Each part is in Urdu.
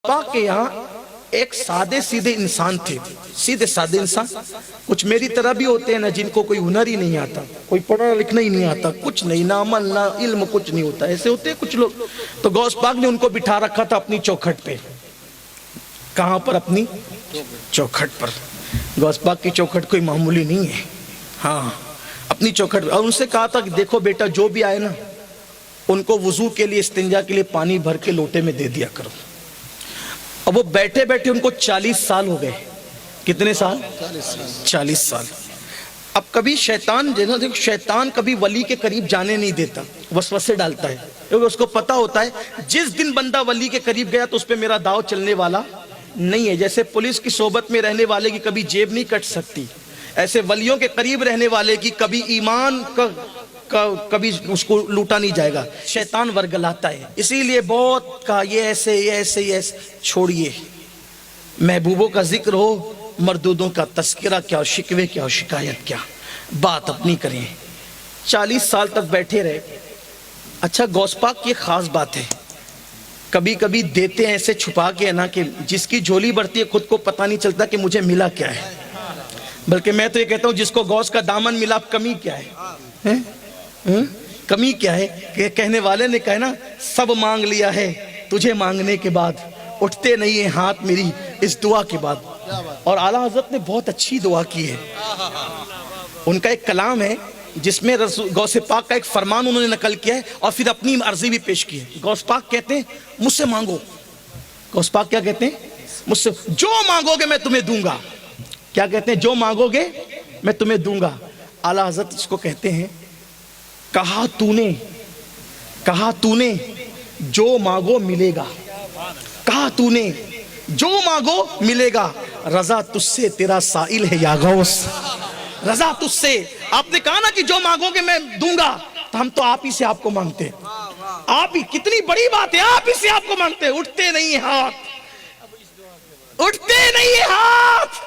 پاک کے یہاں ایک سادے سیدھے انسان تھے، سیدھے سادے انسان، کچھ میری طرح بھی ہوتے ہیں نا جن کو کوئی ہنر ہی نہیں آتا، کوئی پڑھنا لکھنا ہی نہیں آتا، کچھ نہیں، نہ عمل نہ علم، کچھ نہیں ہوتا، ایسے ہوتے ہیں کچھ لوگ۔ تو غوث پاک نے ان کو بٹھا رکھا تھا اپنی چوکھٹ پہ۔ کہاں پر؟ اپنی چوکھٹ پر۔ غوث پاک کی چوکھٹ کوئی معمولی نہیں ہے، ہاں اپنی چوکھٹ۔ اور ان سے کہا تھا کہ دیکھو بیٹا، جو بھی آئے نا ان کو وضو کے لیے، استنجا کے لیے پانی بھر کے لوٹے میں دے دیا کرو۔ اب وہ بیٹھے بیٹھے ان کو 40 سال ہو گئے۔ کتنے سال؟ 40 سال۔ اب کبھی شیطان دیکھو، شیطان کبھی ولی کے قریب جانے نہیں دیتا، وسوسے ڈالتا ہے، کیونکہ اس کو پتا ہوتا ہے جس دن بندہ ولی کے قریب گیا تو اس پہ میرا داؤ چلنے والا نہیں ہے۔ جیسے پولیس کی صحبت میں رہنے والے کی کبھی جیب نہیں کٹ سکتی، ایسے ولیوں کے قریب رہنے والے کی کبھی ایمان کبھی اس کو لوٹا نہیں جائے گا۔ شیطان ورگلاتا ہے، اسی لیے بہت کہا یہ ایسے یہ ایسے یہ ایسے۔ چھوڑیے، محبوبوں کا ذکر ہو، مردودوں کا تذکرہ کیا، اور شکوے کیا، اور شکایت کیا، بات اپنی کریں۔ 40 سال تک بیٹھے رہے۔ اچھا، غوث پاک کی ایک خاص بات ہے، کبھی کبھی دیتے ہیں ایسے چھپا کے نا کہ جس کی جھولی بڑھتی ہے خود کو پتہ نہیں چلتا کہ مجھے ملا کیا ہے، بلکہ میں تو یہ کہتا ہوں جس کو غوث کا دامن ملا، کمی کیا ہے؟ کمی کیا ہے؟ کہ کہنے والے نے کہا نا، سب مانگ لیا ہے تجھے مانگنے کے بعد، اٹھتے نہیں ہیں ہاتھ میری اس دعا کے بعد۔ اور اعلیٰ حضرت نے بہت اچھی دعا کی ہے۔ ان کا ایک کلام ہے جس میں غوث پاک کا ایک فرمان انہوں نے نقل کیا ہے اور پھر اپنی عرضی بھی پیش کی ہے۔ غوث پاک کہتے ہیں مجھ سے مانگو۔ غوث پاک کیا کہتے ہیں؟ مجھ سے جو مانگو گے میں تمہیں دوں گا۔ کیا کہتے ہیں؟ جو مانگو گے میں تمہیں دوں گا۔ اعلیٰ حضرت اس کو کہتے ہیں، کہا تو نے جو مانگو ملے گا، کہا تو نے جو مانگو ملے گا، رضا تجھ سے تیرا سائل ہے یا غوث، رضا تجھ سے۔ آپ نے کہا نا کہ جو مانگو گے میں دوں گا، تو ہم تو آپ ہی سے آپ کو مانگتے ہیں۔ آپ ہی، کتنی بڑی بات ہے، آپ ہی سے آپ کو مانگتے ہیں۔ اٹھتے نہیں ہیں ہاتھ، اٹھتے نہیں ہیں ہاتھ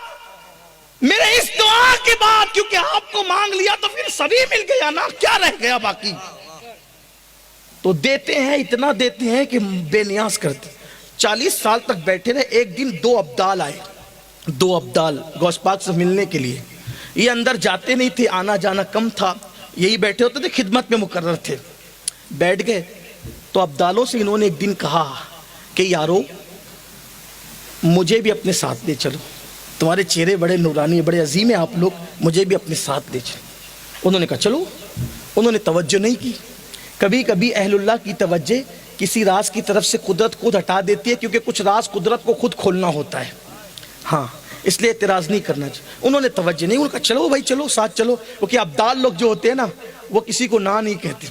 میرے اس دعا کے بعد، کیونکہ آپ کو مانگ لیا تو پھر سبھی مل گیا نا، کیا رہ گیا باقی؟ تو دیتے ہیں، اتنا دیتے ہیں کہ بے نیاز کرتے۔ 40 سال تک بیٹھے رہے۔ ایک دن 2 ابدال آئے، 2 ابدال غوث پاک سے ملنے کے لیے۔ یہ اندر جاتے نہیں تھے، آنا جانا کم تھا، یہی بیٹھے ہوتے تھے، خدمت میں مقرر تھے۔ بیٹھ گئے تو ابدالوں سے انہوں نے ایک دن کہا کہ یارو مجھے بھی اپنے ساتھ لے چلو، تمہارے چہرے بڑے نورانی، بڑے عظیم ہیں آپ لوگ، مجھے بھی اپنے ساتھ لے چلو۔ انہوں نے کہا چلو۔ انہوں نے توجہ نہیں کی۔ کبھی کبھی اہل اللہ کی توجہ کسی راز کی طرف سے قدرت خود ہٹا دیتی ہے، کیونکہ کچھ راز قدرت کو خود کھولنا ہوتا ہے، ہاں اس لیے اعتراض نہیں کرنا چاہیے۔ انہوں نے توجہ نہیں، انہوں نے کہا چلو بھائی چلو، ساتھ چلو، کیونکہ ابدال لوگ جو ہوتے ہیں نا وہ کسی کو نہ نہیں کہتے،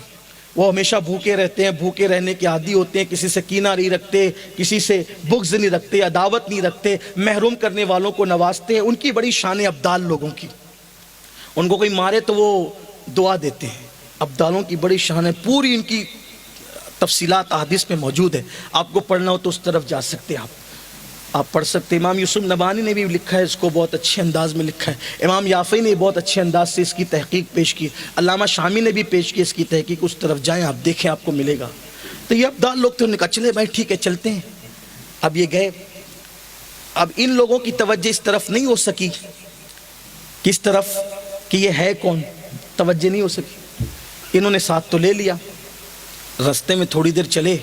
وہ ہمیشہ بھوکے رہتے ہیں، بھوکے رہنے کے عادی ہوتے ہیں، کسی سے کینہ نہیں رکھتے، کسی سے بغض نہیں رکھتے، عداوت نہیں رکھتے، محروم کرنے والوں کو نوازتے ہیں۔ ان کی بڑی شان ہے ابدال لوگوں کی، ان کو کوئی مارے تو وہ دعا دیتے ہیں۔ ابدالوں کی بڑی شان ہے، پوری ان کی تفصیلات احادیث میں موجود ہے، آپ کو پڑھنا ہو تو اس طرف جا سکتے ہیں، آپ پڑھ سکتے ہیں۔ امام یوسف نبہانی نے بھی لکھا ہے، اس کو بہت اچھے انداز میں لکھا ہے۔ امام یافعی نے بہت اچھے انداز سے اس کی تحقیق پیش کی، علامہ شامی نے بھی پیش کی اس کی تحقیق، اس طرف جائیں آپ دیکھیں، آپ کو ملے گا۔ تو یہ ابدال لوگ تھے، انہوں نے کہا چلے بھائی ٹھیک ہے چلتے ہیں۔ اب یہ گئے، اب ان لوگوں کی توجہ اس طرف نہیں ہو سکی، کس طرف کہ یہ ہے کون، توجہ نہیں ہو سکی۔ انہوں نے ساتھ تو لے لیا، رستے میں تھوڑی دیر چلے،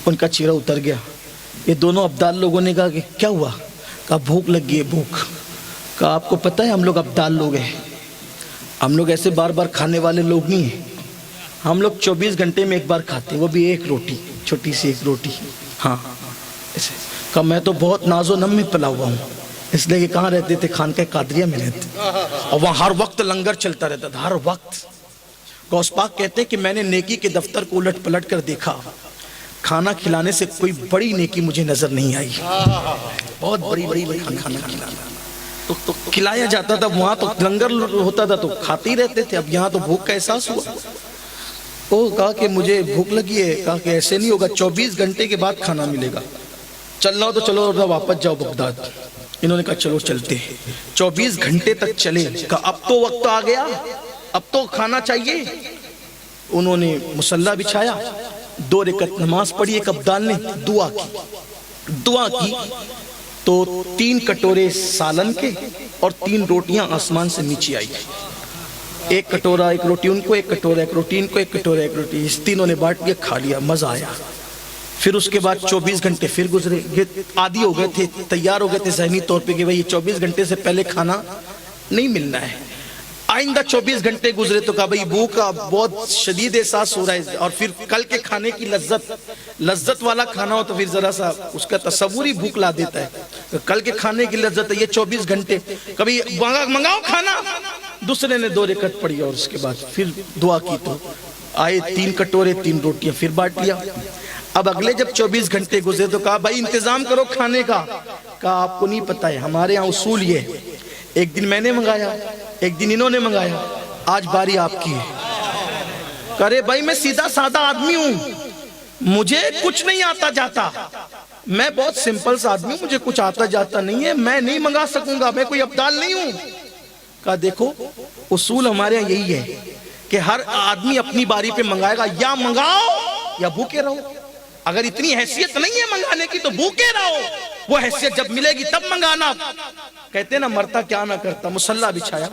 ان کا چہرہ اتر گیا۔ یہ دونوں ابدال لوگوں نے کہا کہ کیا ہوا؟ کہا بھوک لگ گئی ہے، بھوک۔ کہا آپ کو پتہ ہے ہم لوگ ابدال لوگ ہیں، ہم لوگ ایسے بار بار کھانے والے لوگ نہیں ہیں، ہم لوگ 24 گھنٹے میں ایک بار کھاتے ہیں، وہ بھی ایک روٹی، چھوٹی سی ایک روٹی، ہاں ایسے۔ کہا میں تو بہت ناز و نم میں پلا ہوا ہوں، اس لیے کہ کہاں رہتے تھے؟ خانقاہ قادریہ میں رہتے، اور وہاں ہر وقت لنگر چلتا رہتا تھا، ہر وقت۔ غوث پاک کہتے ہیں کہ میں نے نیکی کے دفتر کو الٹ پلٹ کر دیکھا، کھانا کھلانے سے کوئی بڑی نیکی مجھے نظر نہیں آئی، بہت بڑی کھانا کھلانا تو کھلایا جاتا تھا، وہاں تو لنگر ہوتا تھا تو کھاتے ہی رہتے تھے، اب یہاں تو بھوک کا احساس ہوا۔ وہ کہا کہ مجھے بھوک لگی ہے، کہا کہ ایسے نہیں ہوگا، 24 گھنٹے کے بعد کھانا ملے گا، چلنا ہو تو چلو واپس جاؤ بغداد۔ انہوں نے کہا چلو چلتے ہیں۔ 24 گھنٹے تک چلے، کہا اب تو وقت آ گیا، اب تو کھانا چاہیے۔ انہوں نے مصلی بچھایا، 2 رکعت نماز پڑھی، ایک ابدال نے دعا کی، دعا کی تو 3 کٹورے سالن کے اور 3 روٹیاں آسمان سے نیچے آئی، 1 کٹورا 1 روٹی ان کو، 1 کٹورا 1 روٹی ان کو، 1 کٹورا 1 روٹی، اس تینوں نے بانٹ لیا، کھا لیا، مزہ آیا۔ پھر اس کے بعد 24 گھنٹے پھر گزرے، یہ عادی ہو گئے تھے، تیار ہو گئے تھے ذہنی طور پہ کہ بھئی یہ 24 گھنٹے سے پہلے کھانا نہیں ملنا ہے۔ آئندہ 24 گھنٹے گزرے تو کہا بھئی بھوک کا بہت شدید احساس ہو رہا ہے، اور پھر کل کے کھانے کی لذت والا کھانا ہو تو پھر ذرا سا اس کا تصور ہی بھوک لا دیتا ہے۔ کل کے کھانے کی لذت ہے، یہ 24 گھنٹے، کبھی منگاؤ کھانا، دوسرے نے 2 رکعت پڑھی اور اس کے بعد پھر دعا کی تو آئے 3 کٹورے 3 روٹیاں پھر بانٹ لیا۔ اب اگلے جب 24 گھنٹے گزرے تو کہا بھائی انتظام کرو کھانے کا۔ کہا آپ کو نہیں پتا ہے، ہمارے ہاں اصول یہ ہے، ایک دن میں نے منگایا، ایک دن انہوں نے منگایا، آج باری آپ کی ہے۔ کرے بھائی میں سیدھا سادہ آدمی ہوں، مجھے کچھ نہیں آتا جاتا، میں بہت سمپل سا آدمی ہوں، مجھے کچھ آتا جاتا نہیں ہے، میں نہیں منگا سکوں گا، میں کوئی ابدال نہیں ہوں۔ کہا دیکھو اصول ہمارے یہاں یہی ہے کہ ہر آدمی اپنی باری پہ منگائے گا، یا منگاؤ یا بھوکے رہو۔ اگر اتنی حیثیت نہیں ہے منگانے کی تو بھوکے رہو، وہ حیثیت جب ملے گی تب منگانا۔ کہتے ہیں نا مرتا کیا نہ کرتا، مصلی بچھایا،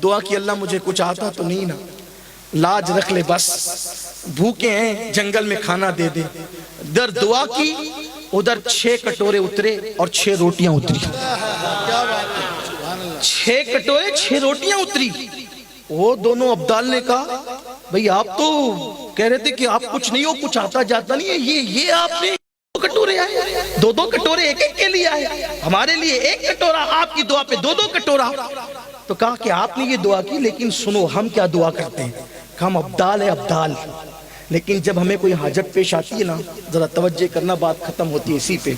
دعا کی اللہ مجھے کچھ آتا تو نہیں نا، لاج رکھ لے بس، بھوکے ہیں جنگل میں کھانا دے دے۔ ادھر دعا کی، ادھر 6 کٹورے اترے اور 6 روٹیاں اتری، 6 کٹورے 6 روٹیاں اتری۔ وہ دونوں ابدال نے کہا بھئی آپ تو کہہ رہے تھے کہ آپ کچھ نہیں ہو، کچھ آتا جاتا نہیں ہے، یہ آپ نے 2 کٹورے آئے، 2 کٹورے ایک ایک کے لیے آئے، ہمارے لیے 1 کٹورا، آپ کی دعا پہ 2 کٹورا۔ تو کہا کہ آپ نے یہ دعا کی، لیکن سنو ہم کیا دعا کرتے ہیں، کہ ہم ابدال ہے ابدال، لیکن جب ہمیں کوئی حاجت پیش آتی ہے نا، ذرا توجہ کرنا، بات ختم ہوتی ہے اسی پہ۔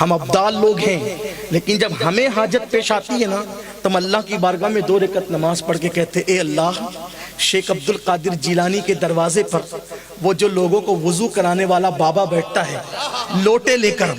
ہم ابدال لوگ ہیں، لیکن جب ہمیں حاجت پیش آتی ہے نا تو ہم اللہ کی بارگاہ میں 2 رکعت نماز پڑھ کے کہتے اے اللہ، شیخ عبد القادر جیلانی کے دروازے پر وہ جو لوگوں کو وضو کرانے والا بابا بیٹھتا ہے لوٹے لے کر،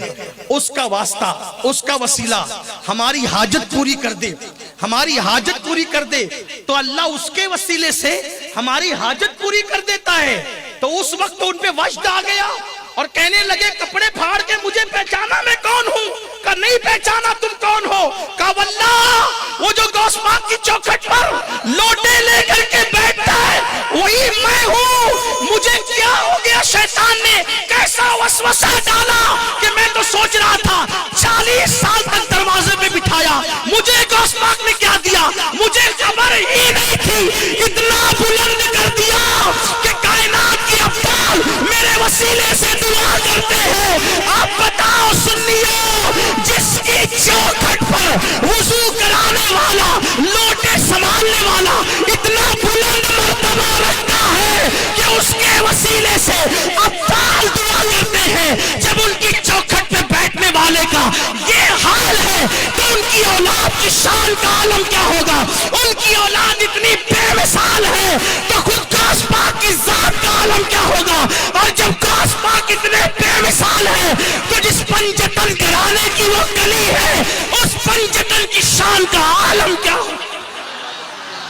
اس کا واسطہ، اس کا وسیلہ ہماری حاجت پوری کر دے، ہماری حاجت پوری کر دے، تو اللہ اس کے وسیلے سے ہماری حاجت پوری کر دیتا ہے۔ تو اس وقت ان پہ وجد آ گیا اور کہنے لگے کپڑے پھاڑ کے مجھے پہچانا میں کون ہوں؟ کہا نہیں پہچانا تم کون ہو؟ کہا واللہ وہ جو غوث پاک کی چوکھٹ پر لوٹے لے کر کے بیٹھتا ہے وہی میں ہوں۔ مجھے کیا ہو گیا، شیطان نے کیسا وسوسہ ڈالا کہ میں تو سوچ رہا تھا 40 سال تک دروازے پہ بٹھایا، مجھے غوث پاک نے کیا دیا، مجھے خبر ہی نہیں تھی، اتنا بلند کر دیا کہ کائنات کی ابدال میرے وسیلے سے دعا کرتے ہیں۔ آپ بتاؤ سنیو، جس کی چوکھٹ پر وضو کرانے والا، لوٹے سنبھالنے والا اتنا بلند مرتبہ رکھتا ہے کہ اس کے وسیلے سے ابدال دعا کرتے ہیں۔ جب ان کی چوکھٹ پہ بیٹھنے والے کا یہ حال ہے تو ان کی اولاد کی شان کا عالم کیا ہوگا؟ ان کی اولاد اتنی بے مثال ہے تو خود غوث پاک کی ذات کا عالم کیا ہوگا؟ اور جب غوث پاک اتنے بے مثال ہے تو جس پنجتن گھرانے کی وہ گلی ہے، اس پنجتن کی شان کا عالم کیا ہوگا؟